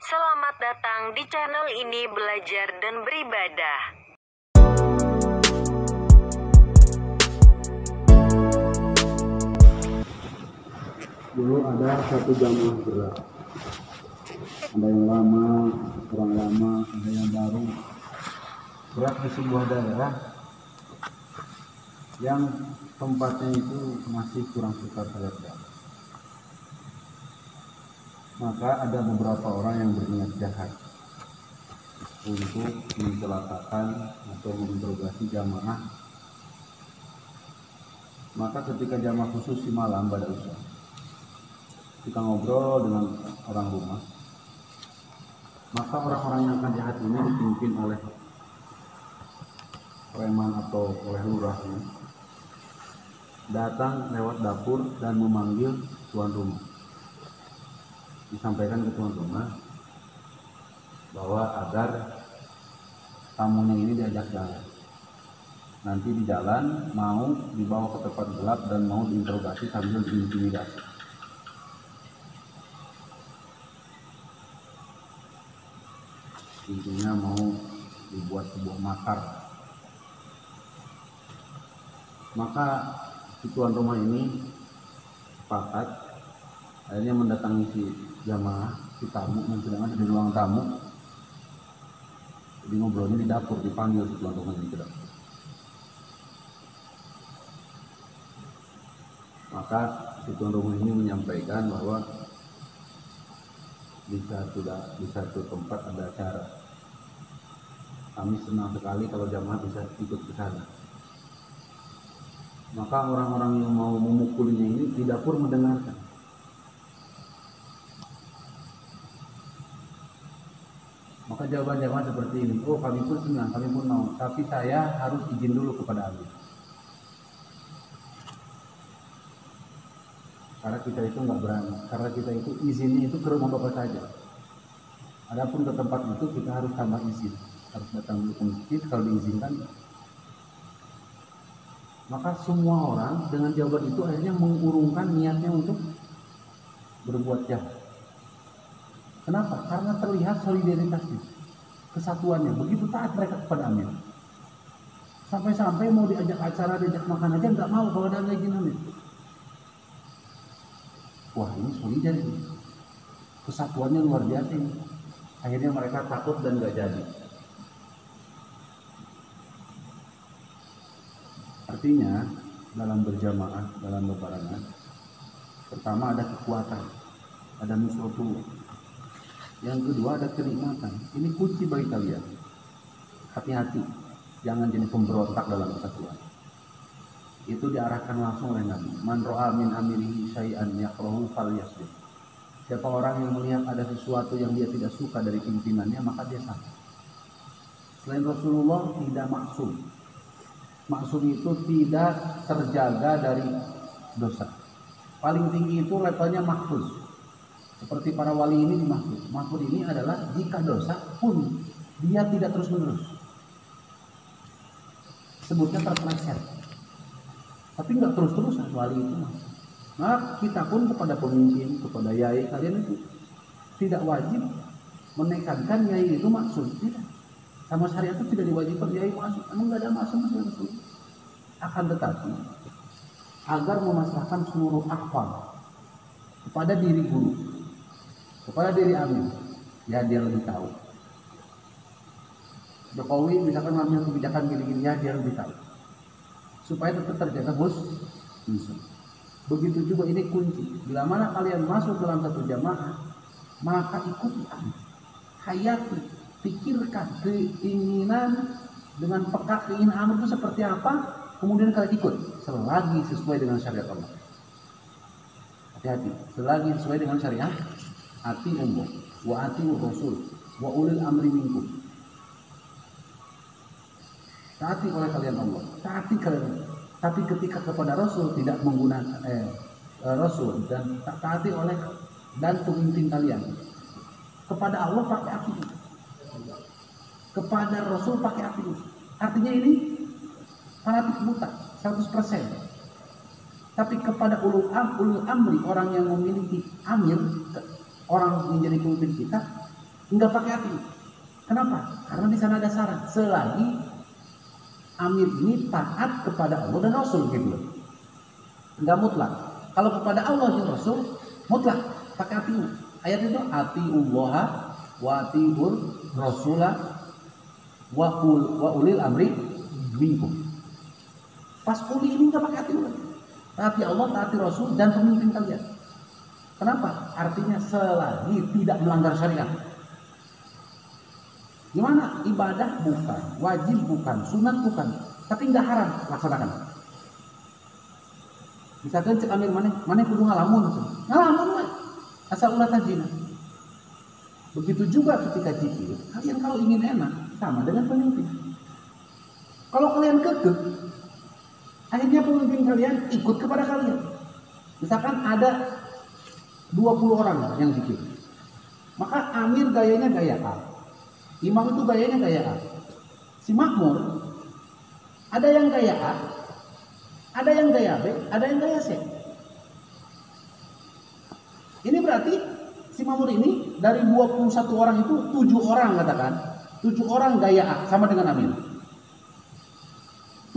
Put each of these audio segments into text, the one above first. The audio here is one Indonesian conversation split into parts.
Selamat datang di channel ini belajar dan beribadah. Dulu ada satu jamaah gerak. Ada yang lama, kurang lama, ada yang baru. Gerak di sebuah daerah yang tempatnya itu masih kurang suka terlihat. Maka ada beberapa orang yang berniat jahat untuk mencelakakan atau menginterogasi jamaah. Maka ketika jamaah khusus di malam pada usaha, kita ngobrol dengan orang rumah, maka orang-orang yang akan jahat ini dipimpin oleh preman atau oleh lurahnya datang lewat dapur dan memanggil tuan rumah. Disampaikan ke tuan rumah bahwa agar tamunya ini diajak jalan. Nanti di jalan mau dibawa ke tempat gelap dan mau diinterogasi sambil diintimidasi. Intinya mau dibuat sebuah makar. Maka si tuan rumah ini sepakat, akhirnya mendatangi si jamaah, si tamu, yang sedang ada di ruang tamu. Jadi ngobrolnya di dapur, dipanggil si tuan rumah ini ke dapur. Maka si tuan rumah ini menyampaikan bahwa di satu tempat ada acara. Kami senang sekali kalau jamaah bisa ikut ke sana. Maka orang-orang yang mau memukulinya ini di dapur mendengarkan. Maka jawaban jamaah seperti ini, oh kami pun senang, kami pun mau, tapi saya harus izin dulu kepada Amir. Karena kita itu nggak berani, karena kita itu izinnya itu ke rumah bapak saja. Adapun ke tempat itu kita harus tambah izin, harus datang dulu ke masjid kalau diizinkan. Maka semua orang dengan jawaban itu akhirnya mengurungkan niatnya untuk berbuat jahat. Kenapa? Karena terlihat solidaritasnya, kesatuannya. Begitu taat mereka kepada Amir. Sampai-sampai mau diajak acara, diajak makan aja nggak mau kalau ada izin Amir. Wah, ini solidar ini. Kesatuannya luar biasa ini. Akhirnya mereka takut dan nggak jadi. Artinya dalam berjamaah, dalam bebarengan, pertama ada kekuatan, ada nusratullah. Yang kedua ada kenikmatan. Ini kunci bagi kalian. Hati-hati, jangan jadi pemberontak dalam kesatuan. Itu diarahkan langsung oleh Nabi. Man ra'a min amirihi syai'an yakrahu falyasbir. Siapa orang yang melihat ada sesuatu yang dia tidak suka dari pimpinannya, maka dia sabar. Selain Rasulullah tidak maksum. Maksum itu tidak terjaga dari dosa. Paling tinggi itu levelnya mahfuz. Seperti para wali ini dimaksud. Mahfuz ini adalah jika dosa pun dia tidak terus-menerus. Sebutnya terpeleset. Tapi nggak terus-terusan wali itu. Nah, kita pun kepada pemimpin, kepada yai kalian itu tidak wajib menekankan yai itu maksud. Tidak. Sama syariat itu tidak diwajibkan yai maksud. Emang nggak ada maksud. Akan tetapi agar memasrahkan seluruh akwal kepada diri guru, kepada diri amir, ya dia lebih tahu. Jokowi misalkan ngambil kebijakan gini-gini, ya dia lebih tahu. Supaya tetap terjaga bos. Begitu juga ini kunci. Bila mana kalian masuk dalam satu jamaah, maka ikuti amir. Hayati, pikirkan keinginan dengan peka keinginan amir itu seperti apa. Kemudian kalian ikut selagi sesuai dengan syariat Allah. Hati-hati, selagi sesuai dengan syariat. Ati umum, wa ati rasul, wa ulil amri minkum. Taati oleh kalian Allah, taati kalian. Tapi ketika kepada Rasul tidak menggunakan Rasul dan taati oleh dan pemimpin kalian. Kepada Allah pakai hati. Kepada Rasul pakai hati. Artinya ini fanatik buta 100%. Tapi kepada ulul amri, orang yang memiliki amir, orang menjadi pemimpin kita, Enggak pakai hati. Kenapa? Karena di sana ada syarat. Selagi amir ini taat kepada Allah dan Rasul gitu loh. Enggak mutlak. Kalau kepada Allah dan Rasul mutlak pakai hati. Ayat itu atiullaha wa atiur rasulah wa ulil amri minkum. Pas uli ini enggak pakai hati lagi. Taati Allah, taati Rasul dan pemimpin kalian. Kenapa? Artinya selagi tidak melanggar syariat. Gimana? Ibadah bukan, wajib bukan, sunat bukan, tapi nggak haram laksanakan. Misalkan cek amir mana kudu ngalamun lah, asal ulah tajina. Begitu juga ketika zikir, kalian kalau ingin enak sama dengan pemimpin. Kalau kalian kekeh, akhirnya pemimpin kalian ikut kepada kalian. Misalkan ada 20 orang yang zikir, maka amir gayanya gaya A, imam itu gayanya gaya A, si makmur ada yang gaya A, ada yang gaya B, ada yang gaya C. Ini berarti si makmur ini dari 21 orang itu 7 orang katakan, 7 orang gaya A sama dengan amir,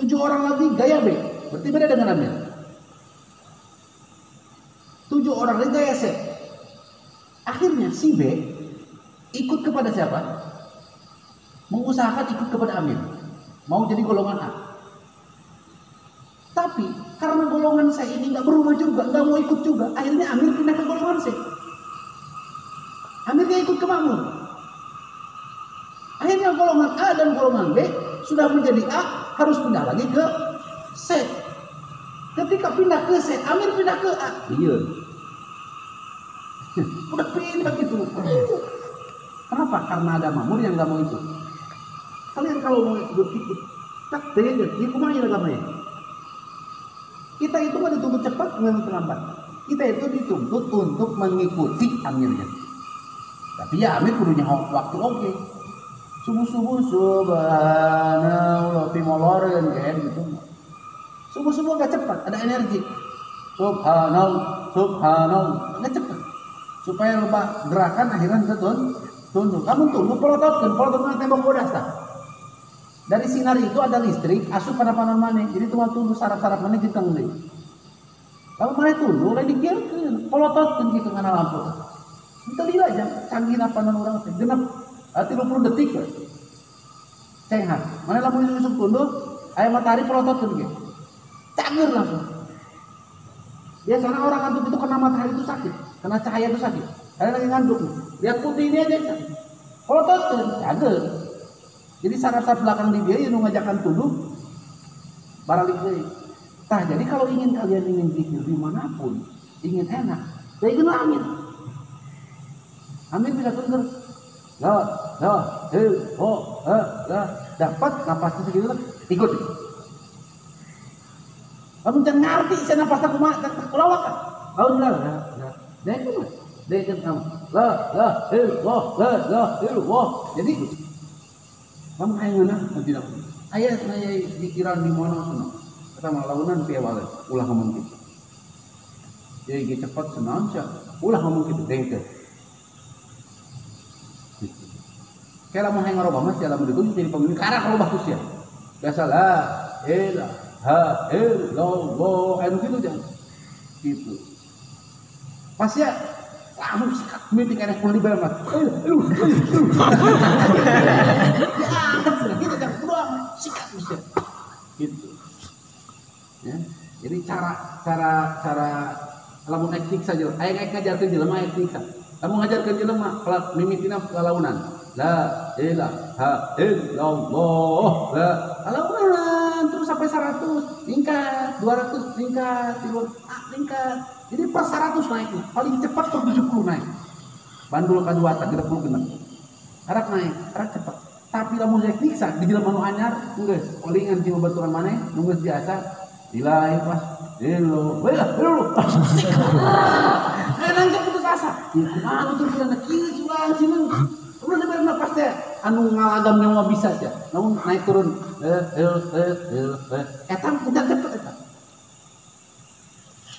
7 orang lagi gaya B, berarti beda dengan amir. 7 orang lagi gaya C. Akhirnya si B ikut kepada siapa? Mengusahakan ikut kepada amir, mau jadi golongan A. Tapi karena golongan C ini nggak berubah juga, nggak mau ikut juga, akhirnya amir pindah ke golongan C. Amirnya ikut ke makmur. Akhirnya golongan A dan golongan B sudah menjadi A, harus pindah lagi ke C. Ketika pindah ke C, amir pindah ke A. Iya. Udah pindah gitu. Kenapa? Karena ada makmur yang nggak mau ikut. Kalian kalau mau ikut, tak deh, dia kumaha agamanya. Kita itu nggak dituntut cepat, nggak terlambat. Kita itu dituntut untuk mengikuti amirnya. Tapi ya amir kudunya waktu oke. Subuh-subuh subhanallah pimoloreun kan gitu. Subuh-subuh nggak cepat, ada energi. Subhanallah, nggak cepat. Supaya lupa gerakan akhirnya tunduk. Kamu tunduk polototkan tembok bodas tak. Dari sinar itu ada listrik asup pada panon mana. Jadi tuh tunduk sarap-sarap mana kita ngeli. Kalau mana tunduk lain dikieukeun, polototkan gitu ngana lampu. Itu lila aja canggih panon orang teh genep 30 detik we. Cengat. Mana lamun nyusuk tunduk, aya matahari polototkan gitu. Cager langsung. Biasanya orang ngantuk itu kena matahari itu sakit, kena cahaya itu sakit. Kalian lagi ngantuk, lihat putih ini aja sakit. Kalau tuh cager. Jadi saraf-saraf belakang di dia yang ngajakan tunduk, baralik deh. Tah jadi kalau kalian ingin zikir dimanapun, ingin enak, saya ingin amin. Amin bisa tunduk. La, dapat napasnya segitu ikut. Kamu jangan ngerti saya napas aku mah kelawak kan. Kau lah. Dek kamu. La, illallah. Jadi kamu hayangna tidak. Aya pikiran di mana sana. Kata malaunan piye wae ulah ngomong gitu. Jadi cepat senang sia. Ulah ngomong gitu dengke. Kalau mau hayang ngarobah mah sia lamun ditu jadi pemimpin karena kalau bagus ya. Biasalah illallah anu gitu jangan gitu pas ya langsung sikat meeting enak pun dibayar mas gitu jangan pulang sikat mesti gitu ya. Jadi cara lamun etik saja aya ngajarkeun jelema etik kamu ngajarkeun jelema kelak mimitina kalaunan la ilaha illallah la kalaunan terus sampai 100 tingkat 200 tingkat 300 tingkat jadi per 100 naik paling cepat per 70 naik bandul ka 2 tak 30 genep harap naik harap cepat tapi lamun naik niksa di jelema nu anyar geus palingan ti babaturan maneh nu geus biasa dilai pas dilo enak putus asa kumaha betul bener kieu cuman cenah udah bener pasti anu ngalagam nyawa bisa aja namun naik turun etam udah cepet eta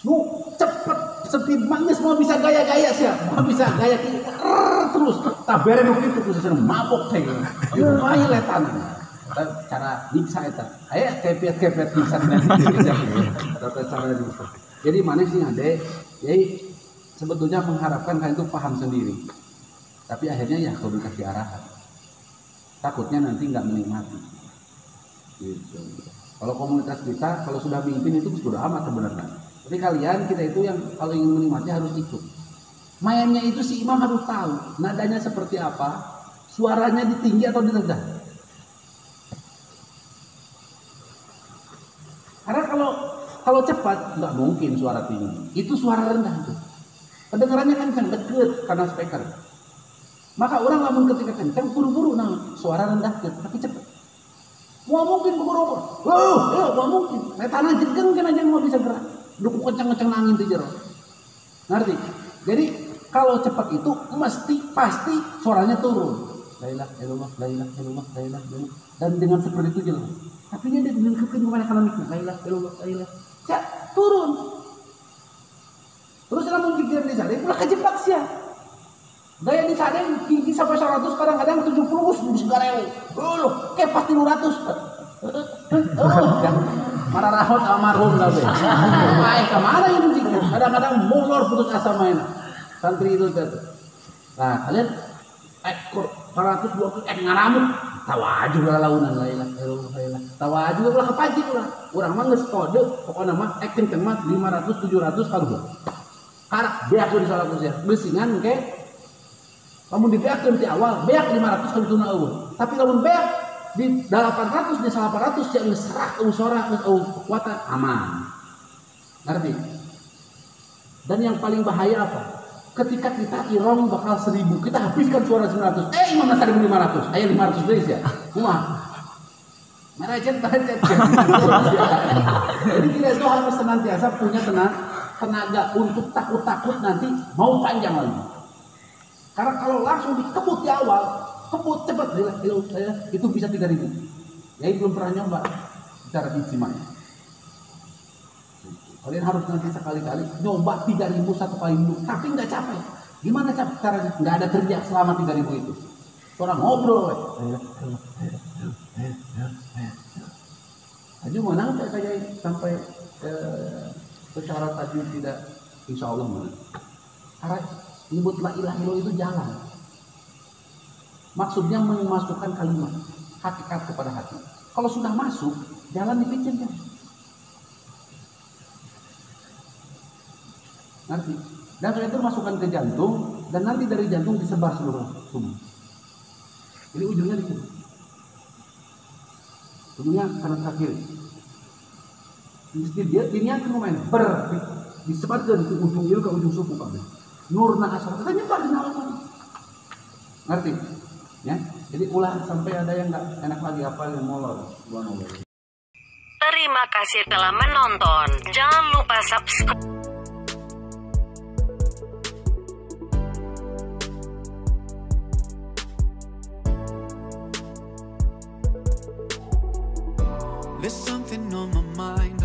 nu cepet speed magnes mau bisa gaya-gaya sih, mau bisa gaya terus. Tabere begitu khususnya mabok teh. Lumayan letan. Cara diksa eta. Aya kepet-kepet bisa cara diksa. Jadi mana sih ade? Jadi sebetulnya mengharapkan kalian itu paham sendiri. Tapi akhirnya ya kalau dikasih arahan. Takutnya nanti nggak menikmati. Gitu. Kalau komunitas kita, kalau sudah mimpin itu sudah amat sebenarnya. Tapi kalian kita itu yang kalau ingin menikmati harus ikut. Mainnya itu si imam harus tahu nadanya seperti apa, suaranya di tinggi atau di rendah. Karena kalau cepat nggak mungkin suara tinggi, itu suara rendah tuh. Kedengarannya kencang deket karena speaker. Maka orang lamun ketika kencang buru-buru suara rendah tapi cepat. Mau mungkin buru-buru. Mau mungkin. Tanah jegeng kan aja mau bisa gerak. Duku kencang-kencang angin di jero. Ngerti? Jadi kalau cepat itu pasti suaranya turun. La ilaha illallah, la ilaha illallah, la ilaha illallah. Dan dengan seperti itu jelas. Tapi dia dengan kekinian ekonomiknya. La ilaha illallah, la ilaha. Ya, turun. Terus lamun pikir di sana, ulah kejebak sih. Daya di sana tinggi sampai 100, kadang-kadang 70 bisa gareu. Kayak pasti 200. Marah rahot almarhum kabeh. Baik kemana ini zikir? Kadang-kadang molor putus asa main. Santri itu tuh. Nah, kalian 400 200 ngaramuk. Tawaju lah launan la ilaha illallah. Tawaju lah kepajik lah. Urang mah geus kode pokona mah kenceng mah 500 700 kaleuh. Karak beak di salah kursi. Beusingan ke lamun dibeakeun ti awal beak 500 ka dituna eueuh. Tapi lamun beak di 800 di 800 yang serak suara kekuatan aman. Ngerti? Dan yang paling bahaya apa? Ketika kita irong bakal 1000, kita habiskan suara 900. Imam 1500. Aya 500 deui ya. Kumaha? Merecet. Jadi kita itu harus senantiasa punya tenaga untuk takut-takut nanti mau panjang lagi. Karena kalau langsung dikebut di awal, kebut cepat itu bisa 3000. Ya belum pernah nyoba secara ijma. Kalian harus nanti sekali-kali nyoba 3000 satu kali dulu, tapi nggak capek. Gimana caranya? Nggak ada teriak selama 3000 itu. Orang ngobrol. Aja mana kayak sampai secara tadi tidak, insya Allah mana. Karena nyebut la ilaha illallah itu jalan. Maksudnya memasukkan kalimat hakikat kepada hati. Kalau sudah masuk, jalan dipikirkan. Nanti, dan setelah itu masukkan ke jantung, dan nanti dari jantung disebar seluruh tubuh. Jadi ujungnya di sini. Ujungnya kanan ke kiri. Mesti dia diniatkan lumayan disebarkan ke ujung itu ke ujung suku kabeh. Nurna asal kita nyebar di dalam. Ngerti? Ya, jadi ulah sampai ada yang nggak enak lagi apa yang molor. Terima kasih telah menonton. Jangan lupa subscribe. There's something on my mind,